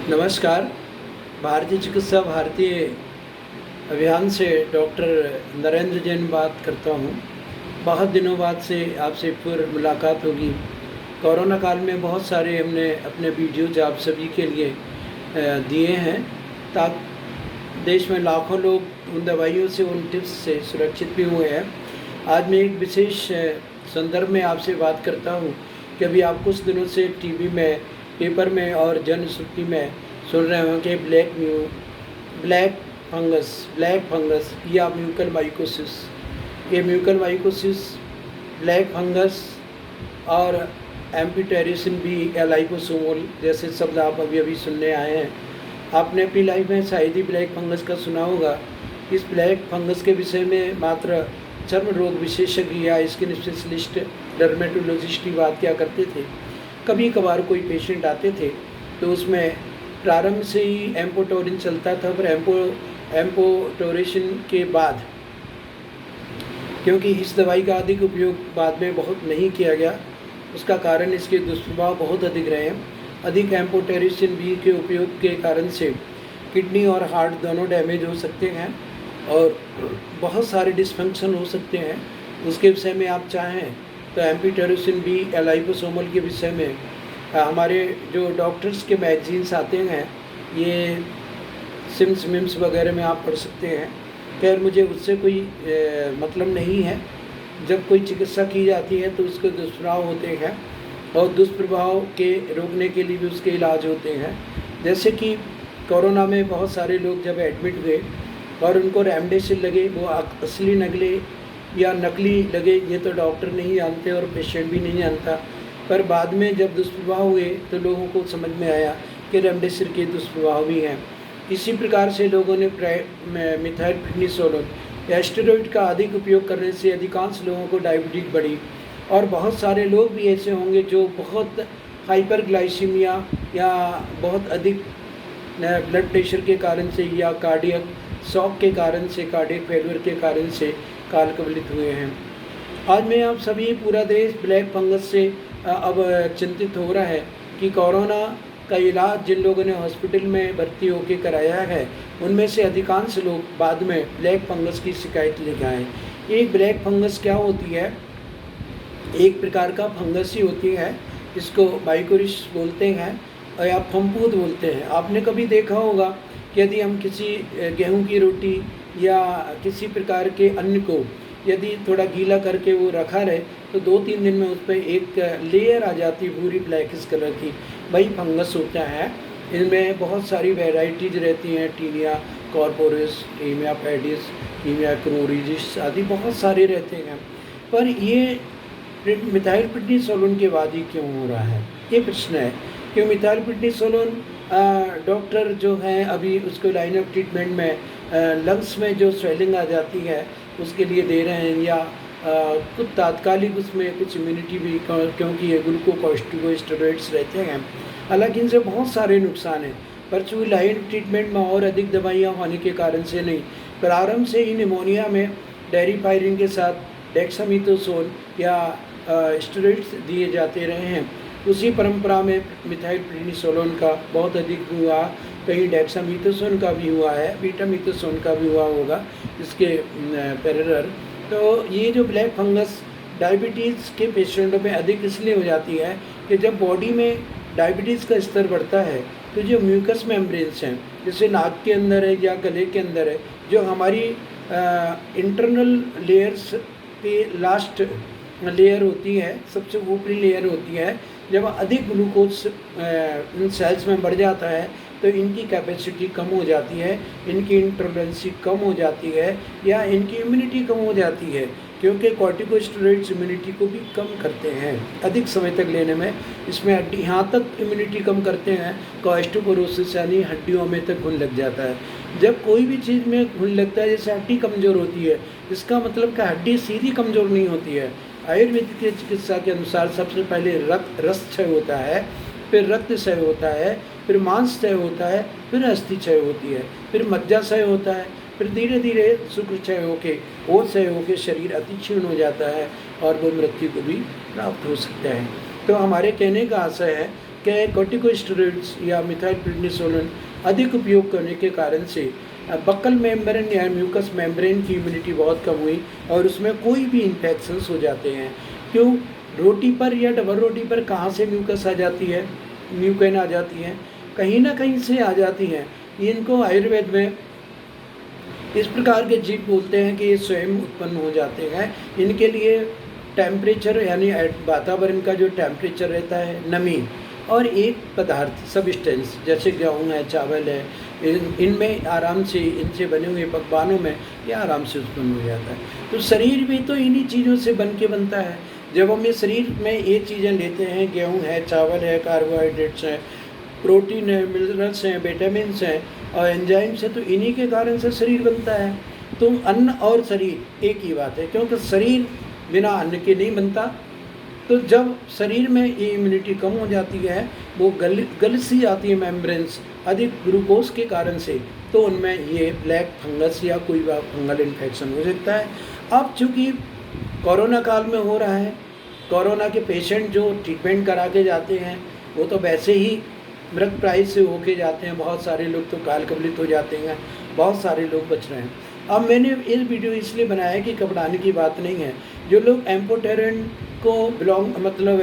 नमस्कार। भारतीय चिकित्सा भारतीय अभियान से डॉक्टर नरेंद्र जैन बात करता हूँ। बहुत दिनों बाद से आपसे फिर मुलाकात होगी। कोरोना काल में बहुत सारे हमने अपने वीडियोज आप सभी के लिए दिए हैं ताकि देश में लाखों लोग उन दवाइयों से, उन टिप्स से सुरक्षित भी हुए हैं। आज मैं एक विशेष संदर्भ में आपसे बात करता हूँ कि अभी आप कुछ दिनों से टीवी में, पेपर में और जनश्रुति में सुन रहे होंगे ब्लैक फंगस या म्यूकल माइकोसिस। ये म्यूकल माइकोसिस, ब्लैक फंगस और एम्पिटेरिसिन बी या लाइपोसोमल जैसे शब्द आप अभी अभी सुनने आए हैं। आपने अपनी लाइफ में शायद ही ब्लैक फंगस का सुना होगा। इस ब्लैक फंगस के विषय में मात्र चर्म रोग विशेषज्ञ या स्किन स्पेशलिस्ट, डर्मेटोलॉजिस्ट ही बात क्या करते थे। कभी कभार कोई पेशेंट आते थे तो उसमें प्रारंभ से ही एम्पोटोरिन चलता था, पर एम्पोटोरेशन के बाद क्योंकि इस दवाई का अधिक उपयोग बाद में बहुत नहीं किया गया, उसका कारण इसके दुष्प्रभाव बहुत अधिक रहे हैं। अधिक एम्पोटेरिसिन बी के उपयोग के कारण से किडनी और हार्ट दोनों डैमेज हो सकते हैं और बहुत सारे डिसफंक्शन हो सकते हैं। उसके विषय में आप चाहें तो एम्पिटेरिसिन बी या लाइपोसोमल के विषय में हमारे जो डॉक्टर्स के मैगजीन्स आते हैं, ये सिम्स मिम्स वगैरह में आप पढ़ सकते हैं। खैर, मुझे उससे कोई मतलब नहीं है। जब कोई चिकित्सा की जाती है तो उसके दुष्प्रभाव होते हैं और दुष्प्रभाव के रोकने के लिए भी उसके इलाज होते हैं। जैसे कि कोरोना में बहुत सारे लोग जब एडमिट हुए और उनको रेमडेसिविर लगे, वो असली नकली या नकली लगे ये तो डॉक्टर नहीं जानते और पेशेंट भी नहीं जानता, पर बाद में जब दुष्प्रभाव हुए तो लोगों को समझ में आया कि रेमडेसिविर के दुष्प्रभाव भी हैं। इसी प्रकार से लोगों ने मिथाइल प्रेडनिसोलोन या स्टेरॉइड का अधिक उपयोग करने से अधिकांश लोगों को डायबिटीज बढ़ी और बहुत सारे लोग भी ऐसे होंगे जो बहुत हाइपरग्लाइसीमिया या बहुत अधिक ब्लड प्रेशर के कारण से या कार्डियक शॉक के कारण से, कार्डियक फेलियर के कारण से काल कवलित हुए हैं। आज मैं आप सभी, पूरा देश ब्लैक फंगस से अब चिंतित हो रहा है कि कोरोना का इलाज जिन लोगों ने हॉस्पिटल में भर्ती होकर कराया है उनमें से अधिकांश लोग बाद में ब्लैक फंगस की शिकायत लेकर आए। ये ब्लैक फंगस क्या होती है? एक प्रकार का फंगस ही होती है, इसको बाइकोरिस बोलते हैं और या फम्पूद बोलते हैं। आपने कभी देखा होगा कि यदि हम किसी गेहूं की रोटी या किसी प्रकार के अन्न को यदि थोड़ा गीला करके वो रखा रहे तो 2-3 दिन में उस पर एक लेयर आ जाती है पूरी ब्लैकिश कलर की, वही फंगस होता है। इनमें बहुत सारी वैरायटीज रहती हैं, टीनिया कॉर्पोरिस, टीनिया पैडिस, टीनिया क्रोरिजिस आदि बहुत सारे रहते हैं। पर ये मिथाइल प्रेडनिसोलोन के बाद ही क्यों हो रहा है, ये प्रश्न है। क्यों मिथाइल प्रेडनिसोलोन डॉक्टर जो हैं अभी उसको लाइन ऑफ ट्रीटमेंट में लंग्स में जो स्वेलिंग आ जाती है उसके लिए दे रहे हैं, या कुछ तात्कालिक उसमें कुछ इम्यूनिटी भी, क्योंकि ये ग्लूकोकॉर्टिकोस्टेरॉइड्स रहते हैं। हालांकि इनसे बहुत सारे नुकसान हैं, पर चूँकि लाइन ट्रीटमेंट में और अधिक दवाइयाँ होने के कारण से नहीं, प्रारंभ से ही निमोनिया में डेरिपायरिन के साथ डेक्सामेथासोन या स्टेरॉइड्स दिए जाते रहे हैं। उसी परंपरा में मिथाइल प्रेडनिसोलोन का बहुत अधिक हुआ, कहीं डेक्सामेथासोन का भी हुआ है, बीटामेथासोन का भी हुआ होगा इसके पैरेलल। तो ये जो ब्लैक फंगस डायबिटीज़ के पेशेंटों में अधिक इसलिए हो जाती है कि जब बॉडी में डायबिटीज़ का स्तर बढ़ता है तो जो म्यूकस मेम्ब्रेन्स हैं, जैसे नाक के अंदर है या गले के अंदर है, जो हमारी इंटरनल लेयर्स पे लास्ट लेयर होती है, सबसे ऊपरी लेयर होती है, जब अधिक ग्लूकोज इन सेल्स में बढ़ जाता है तो इनकी कैपेसिटी कम हो जाती है, इनकी इंटॉलरेंसी कम हो जाती है या इनकी इम्यूनिटी कम हो जाती है, क्योंकि कॉर्टिकोस्टेरॉइड्स इम्यूनिटी को भी कम करते हैं अधिक समय तक लेने में। इसमें हड्डी यहाँ तक इम्यूनिटी कम करते हैं कि ऑस्टियोपोरोसिस यानी हड्डियों में तक घुन लग जाता है। जब कोई भी चीज़ में घुन लगता है, जैसे हड्डी कमज़ोर होती है, इसका मतलब कि हड्डी सीधी कमज़ोर नहीं होती है। आयुर्वेदिक चिकित्सा के अनुसार सबसे पहले रस क्षय होता है, फिर रक्त क्षय होता है, फिर मांस क्षय होता है, फिर अस्थि क्षय होती है, फिर मज्जा क्षय होता है, फिर धीरे धीरे शुक्र क्षय होके, ओज क्षय होके शरीर अति क्षीण हो जाता है और वो मृत्यु को भी प्राप्त हो सकता है। तो हमारे कहने का आशय है के कॉर्टिकोस्टेरॉइड्स या मिथाइलप्रेडनिसोलोन अधिक उपयोग करने के कारण से बक्कल मेम्ब्रेन या म्यूकस मेम्ब्रेन की इम्यूनिटी बहुत कम हुई और उसमें कोई भी इन्फेक्शंस हो जाते हैं। क्यों? रोटी पर या डबल रोटी पर कहाँ से म्यूकस आ जाती है, म्यूकेन आ जाती है, कहीं ना कहीं से आ जाती हैं। इनको आयुर्वेद में इस प्रकार के जीव बोलते हैं कि ये स्वयं उत्पन्न हो जाते हैं। इनके लिए टेम्परेचर यानी वातावरण का जो टेम्परेचर रहता है, नमी और एक पदार्थ सब्सटेंस जैसे गेहूँ है, चावल है, इनमें आराम से, इनसे बने हुए पकवानों में ये आराम से उत्पन्न हो जाता है। तो शरीर भी तो इन्हीं चीज़ों से बन के बनता है। जब हम ये शरीर में ये चीज़ें लेते हैं, गेहूँ है, चावल है, कार्बोहाइड्रेट्स हैं, प्रोटीन है, मिनरल्स हैं, विटामिन्स हैं और एंजाइम्स हैं, तो इन्हीं के कारण से शरीर बनता है। तो अन्न और शरीर एक ही बात है, क्योंकि शरीर बिना अन्न के नहीं बनता। तो जब शरीर में ये इम्यूनिटी कम हो जाती है, वो गल सी आती है मेम्ब्रेन्स अधिक ग्लूकोज के कारण से, तो उनमें ये ब्लैक फंगस या कोई फंगल इन्फेक्शन हो सकता है। अब चूँकि कोरोना काल में हो रहा है, कोरोना के पेशेंट जो ट्रीटमेंट करा के जाते हैं वो तो वैसे ही मृत प्राय से होके जाते हैं, बहुत सारे लोग तो काल कवलित हो जाते हैं, बहुत सारे लोग बच रहे हैं। अब मैंने ये वीडियो इसलिए बनाया है कि घबराने की बात नहीं है। जो लोग एम्पोटेरन को मतलब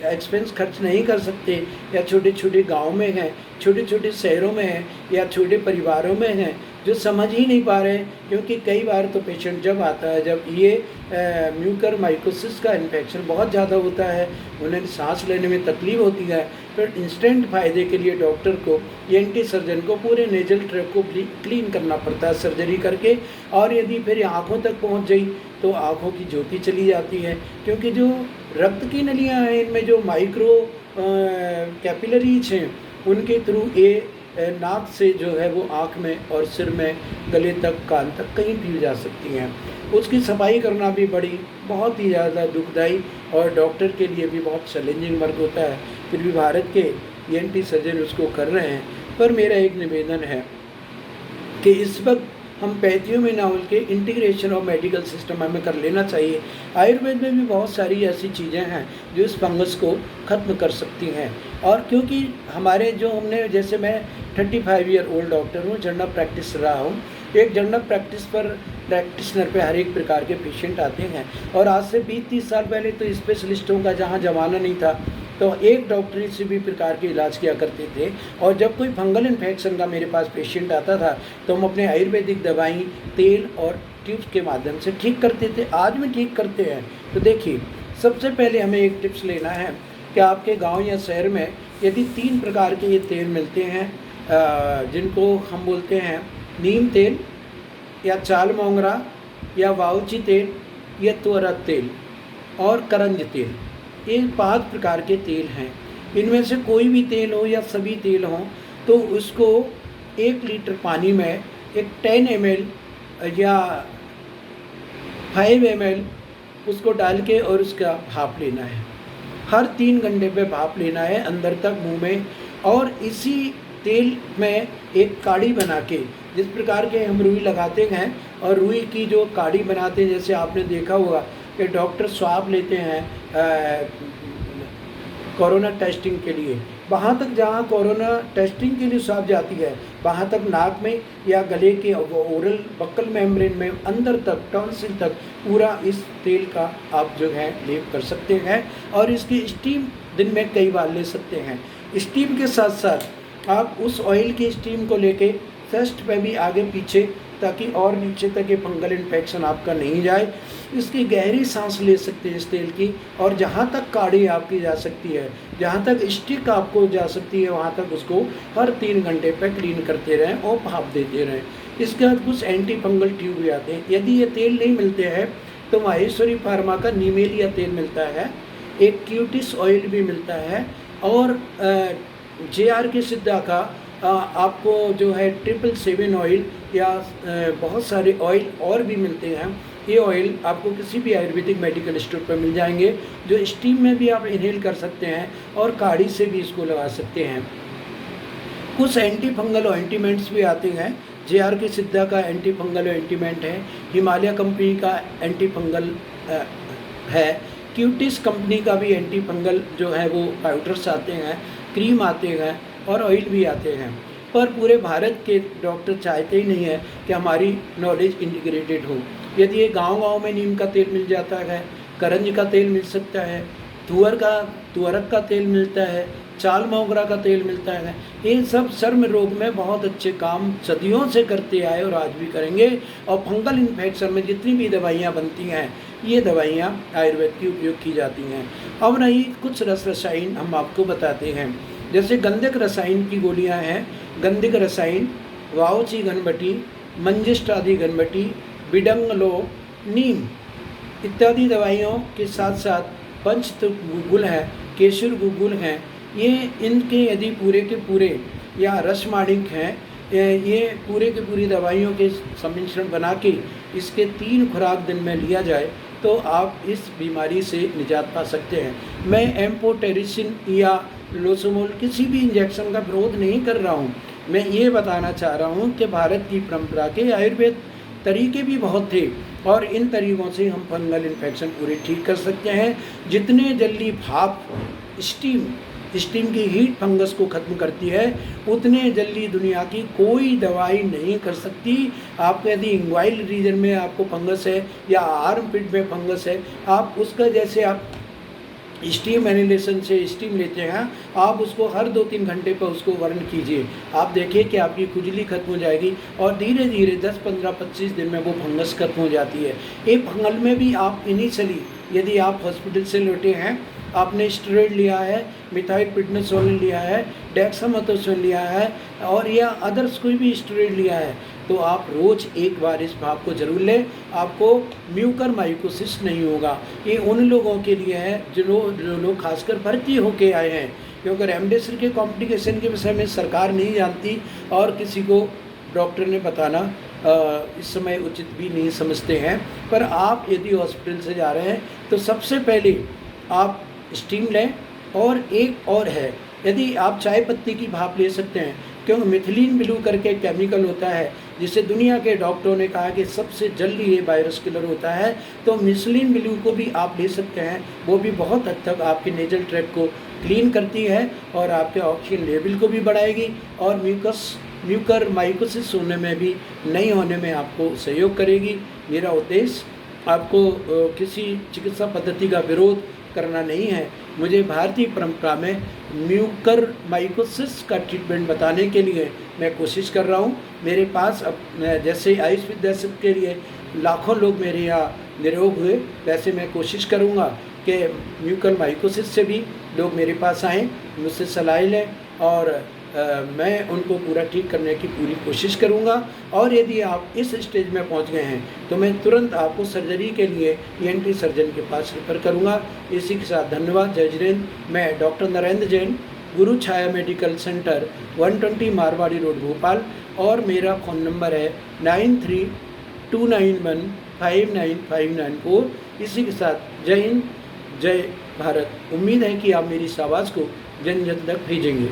एक्सपेंस खर्च नहीं कर सकते या छोटे छोटे गाँव में हैं, छोटे छोटे शहरों में हैं या छोटे परिवारों में हैं, जो समझ ही नहीं पा रहे, क्योंकि कई बार तो पेशेंट जब आता है जब ये म्यूकर माइकोसिस का इन्फेक्शन बहुत ज़्यादा होता है, उन्हें सांस लेने में तकलीफ होती है, फिर इंस्टेंट फ़ायदे के लिए डॉक्टर को, ENT सर्जन को पूरे नेजल ट्रैक को क्लीन करना पड़ता है सर्जरी करके। और यदि फिर आँखों तक पहुँच गई तो आँखों की ज्योति चली जाती है, क्योंकि जो रक्त की नलियाँ हैं इनमें जो माइक्रो कैपिलरीज हैं उनके थ्रू ये नाक से जो है वो आँख में और सिर में, गले तक, कान तक कहीं भी जा सकती हैं। उसकी सफाई करना भी बहुत ही ज़्यादा दुखदायी और डॉक्टर के लिए भी बहुत चैलेंजिंग वर्क होता है। फिर भी भारत के ENT सर्जन उसको कर रहे हैं। पर मेरा एक निवेदन है कि इस वक्त हम पैथियों में ना होल के इंटीग्रेशन ऑफ मेडिकल सिस्टम हमें कर लेना चाहिए। आयुर्वेद में भी बहुत सारी ऐसी चीज़ें हैं जो इस फंगस को ख़त्म कर सकती हैं। और क्योंकि हमारे जो हमने, जैसे मैं 35 ईयर ओल्ड डॉक्टर हूँ, जनरल प्रैक्टिस रहा हूँ, एक जनरल प्रैक्टिशनर पे हर एक प्रकार के पेशेंट आते हैं। और आज से 20-30 साल पहले तो स्पेशलिस्टों का जहाँ ज़माना नहीं था, तो एक डॉक्टर से भी प्रकार के इलाज किया करते थे। और जब कोई फंगल इन्फेक्शन का मेरे पास पेशेंट आता था तो हम अपने आयुर्वेदिक दवाई, तेल और ट्यूब्स के माध्यम से ठीक करते थे। आज भी ठीक करते हैं। तो देखिए, सबसे पहले हमें एक टिप्स लेना है कि आपके गांव या शहर में यदि 3 प्रकार के ये तेल मिलते हैं, जिनको हम बोलते हैं नीम तेल या चाल मोंगरा या वाउची तेल या त्वरक तेल और करंज तेल, ये 5 प्रकार के तेल हैं। इनमें से कोई भी तेल हो या सभी तेल हों तो उसको 1 लीटर पानी में एक 10 ml या 5 ml उसको डाल के और उसका भाप लेना है। हर 3 घंटे पे भाप लेना है अंदर तक मुंह में। और इसी तेल में एक काढ़ी बना के, जिस प्रकार के हम रुई लगाते हैं और रुई की जो काढ़ी बनाते हैं, जैसे आपने देखा होगा कि डॉक्टर स्वाब लेते हैं कोरोना टेस्टिंग के लिए, वहाँ तक जहाँ कोरोना टेस्टिंग के लिए स्वाब जाती है वहाँ तक नाक में या गले के ओरल बक्कल मेम्ब्रेन में अंदर तक, टॉन्सिल तक पूरा इस तेल का आप जो है लेप कर सकते हैं। और इसकी स्टीम दिन में कई बार ले सकते हैं। स्टीम के साथ साथ आप उस ऑयल की स्टीम को लेके चेस्ट पे भी आगे पीछे, ताकि और नीचे तक ये फंगल इन्फेक्शन आपका नहीं जाए। इसकी गहरी सांस ले सकते हैं इस तेल की, और जहाँ तक काढ़ी आपकी जा सकती है, जहाँ तक स्टिक आपको जा सकती है, वहाँ तक उसको हर 3 घंटे पे क्लीन करते रहें और भाप देते रहें। इसके बाद कुछ एंटी फंगल ट्यूब भी आते हैं। यदि ये तेल नहीं मिलते हैं तो माहेश्वरी फार्मा का निमेलिया तेल मिलता है, एक क्यूटिस ऑयल भी मिलता है, और JRK सिद्धा का आपको जो है 777 ऑयल या बहुत सारे ऑयल और भी मिलते हैं। ये ऑयल आपको किसी भी आयुर्वेदिक मेडिकल स्टोर पर मिल जाएंगे, जो स्टीम में भी आप इनहेल कर सकते हैं और काढ़ी से भी इसको लगा सकते हैं। कुछ एंटी फंगल ऑइंटमेंट्स भी आते हैं। JRK सिद्धा का एंटी फंगल ऑइंटमेंट है, हिमालय कंपनी का एंटी फंगल है, क्यूटिस कंपनी का भी एंटी फंगल जो है वो पाउडर्स आते हैं, क्रीम आते हैं और ऑयल भी आते हैं, पर पूरे भारत के डॉक्टर चाहते ही नहीं है कि हमारी नॉलेज इंटीग्रेटेड हो। यदि ये गांव-गांव में नीम का तेल मिल जाता है, करंज का तेल मिल सकता है, तुअरक का तेल मिलता है, चाल मोगरा का तेल मिलता है, ये सब चर्म रोग में बहुत अच्छे काम सदियों से करते आए और आज भी करेंगे। और फंगल इन्फेक्शन में जितनी भी दवाइयाँ बनती हैं, ये दवाइयाँ आयुर्वेद की उपयोग की जाती हैं। अब नहीं, कुछ रसायन हम आपको बताते हैं। जैसे गंधक रसायन की गोलियाँ हैं, गंधक रसायन, वाओची घनबटी, मंजिष्ठ आदि घनबटी, बिडंगलो, नीम इत्यादि दवाइयों के साथ साथ पंचतत्व गुग्गुल है, केसर गुग्गुल हैं, ये इनके यदि पूरे के पूरे या रसमाणिक हैं, ये पूरे के पूरी दवाइयों के सम्मिश्रण बना के इसके 3 खुराक दिन में लिया जाए तो आप इस बीमारी से निजात पा सकते हैं। मैं एम्फोटेरिसिन या लोसोमोल किसी भी इंजेक्शन का विरोध नहीं कर रहा हूँ। मैं ये बताना चाह रहा हूँ कि भारत की परंपरा के आयुर्वेद तरीके भी बहुत थे और इन तरीक़ों से हम फंगल इन्फेक्शन पूरे ठीक कर सकते हैं। जितने जल्दी भाप स्टीम की हीट फंगस को ख़त्म करती है, उतने जल्दी दुनिया की कोई दवाई नहीं कर सकती। आपको यदि इंग्वाइल रीजन में आपको फंगस है या आर्म पिट में फंगस है, आप उसका जैसे आप स्टीम एनिलेशन से स्टीम लेते हैं, आप उसको हर 2-3 घंटे पर उसको वर्न कीजिए। आप देखिए कि आपकी खुजली खत्म हो जाएगी और धीरे धीरे 10, 15, 25 दिन में वो फंगस खत्म हो जाती है। एक फंगल में भी आप इनिशियली यदि आप हॉस्पिटल से लौटे हैं, आपने स्टेरॉइड लिया है, मिथाइल प्रिडनिसोलिन लिया है, डेक्सामेथासोन लिया है और या अदर्स कोई भी स्टेरॉइड लिया है, तो आप रोज़ एक बार इस भाप को ज़रूर लें। आपको म्यूकर माइकोसिस नहीं होगा। ये उन लोगों के लिए है जो लोग खासकर भर्ती होके आए हैं, क्योंकि रेमडेसिविर के कॉम्प्लिकेशन के विषय में सरकार नहीं जानती और किसी को डॉक्टर ने बताना इस समय उचित भी नहीं समझते हैं। पर आप यदि हॉस्पिटल से जा रहे हैं तो सबसे पहले आप स्टीम लें। और एक और है, यदि आप चाय पत्ती की भाप ले सकते हैं, क्योंकि मिथिलीन ब्लू करके केमिकल होता है जिसे दुनिया के डॉक्टरों ने कहा कि सबसे जल्दी ये वायरस किलर होता है, तो मिथिलीन ब्लू को भी आप ले सकते हैं। वो भी बहुत हद तक आपके नेजल ट्रैक्ट को क्लीन करती है और आपके ऑक्सीजन लेवल को भी बढ़ाएगी और म्यूकर माइकोसिस होने में भी नहीं होने में आपको सहयोग करेगी। मेरा उद्देश्य आपको किसी चिकित्सा पद्धति का विरोध करना नहीं है। मुझे भारतीय परंपरा में म्यूकर माइकोसिस का ट्रीटमेंट बताने के लिए मैं कोशिश कर रहा हूँ। मेरे पास अब जैसे आयुष विद्याशक्ति के लिए लाखों लोग मेरे यहाँ निरोग हुए, वैसे मैं कोशिश करूँगा कि म्यूकर माइकोसिस से भी लोग मेरे पास आएँ, मुझसे सलाह लें और मैं उनको पूरा ठीक करने की पूरी कोशिश करूंगा। और यदि आप इस स्टेज में पहुंच गए हैं तो मैं तुरंत आपको सर्जरी के लिए ENT सर्जन के पास रेफर करूंगा। इसी के साथ धन्यवाद। जय जिनेन्द्र। मैं doctor Narendra Jain, Guru Chhaya medical centre, 120 Marwari road, Bhopal, और मेरा फ़ोन नंबर है 9329159594। इसी के साथ जय हिंद, जय भारत। उम्मीद है कि आप मेरी इस आवाज़ को जन जन तक भेजेंगे।